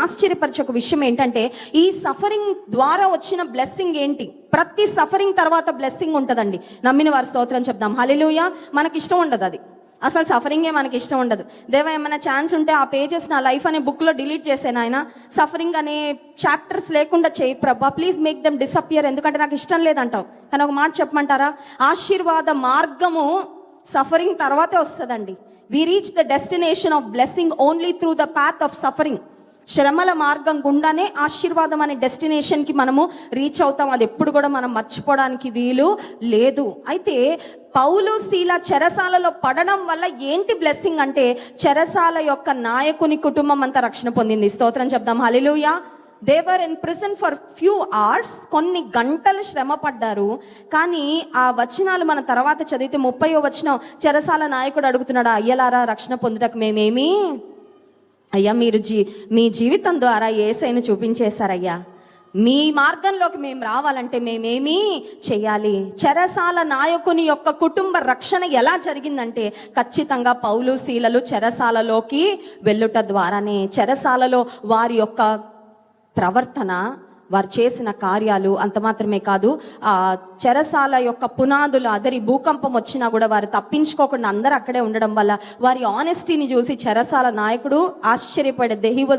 ఆశ్చర్యపరిచే ఒక విషయం ఏంటంటే, ఈ సఫరింగ్ ద్వారా వచ్చిన బ్లెస్సింగ్ ఏంటి? ప్రతి సఫరింగ్ తర్వాత బ్లెస్సింగ్ ఉంటుందండి. నమ్మిన వారి స్తోత్రం చెప్దాం. హల్లెలూయా. మనకి ఇష్టం ఉండదు అది, అసలు సఫరింగే మనకి ఇష్టం ఉండదు. దేవా ఏమైనా ఛాన్స్ ఉంటే ఆ పేజెస్ నా లైఫ్ అనే బుక్లో డిలీట్ చేసాను ఆయన, సఫరింగ్ అనే చాప్టర్స్ లేకుండా చేయి ప్రభా, ప్లీజ్ మేక్ దెమ్ డిసపియర్, ఎందుకంటే నాకు ఇష్టం లేదంటావు. కానీ ఒక మాట చెప్పమంటారా, ఆశీర్వాద మార్గము సఫరింగ్ తర్వాతే వస్తుందండి. We reach the destination of blessing only through the path of suffering. శ్రమల మార్గం గుండానే ఆశీర్వాదం అనే డెస్టినేషన్కి మనము రీచ్ అవుతాం. అది ఎప్పుడు కూడా మనం మర్చిపోవడానికి వీలు లేదు. అయితే పౌలు శీల చెరసాలలో పడడం వల్ల ఏంటి బ్లెస్సింగ్ అంటే, చెరసాల యొక్క నాయకుని కుటుంబం అంతా రక్షణ పొందింది. స్తోత్రం చెప్దాం. Hallelujah. They were in prison for few hours, కొన్ని గంటలు శ్రమ పడ్డారు. కానీ ఆ వచనాలు మన తర్వాత చదివితే 30వ వచనం, చెరసాల నాయకుడు అడుగుతున్నాడు, అయ్యలారా రక్షణ పొందుటకు మేమేమి, అయ్యా మీరు మీ జీవితం ద్వారా యేసయ్యను చూపించేశారయ్యా, మీ మార్గంలోకి మేము రావాలంటే మేమేమీ చేయాలి. చెరసాల నాయకుని యొక్క కుటుంబ రక్షణ ఎలా జరిగిందంటే, ఖచ్చితంగా పౌలు శీలలు చెరసాలలోకి వెళ్ళుట ద్వారానే. చెరసాలలో వారి యొక్క ప్రవర్తన, వారు చేసిన కార్యాలు అంత మాత్రమే కాదు, ఆ చెరసాల యొక్క పునాదులు అదరి భూకంపం వచ్చినా కూడా వారు తప్పించుకోకుండా అందరూ అక్కడే ఉండడం వల్ల వారి ఆనెస్టీని చూసి చెరసాల నాయకుడు ఆశ్చర్యపడే. He was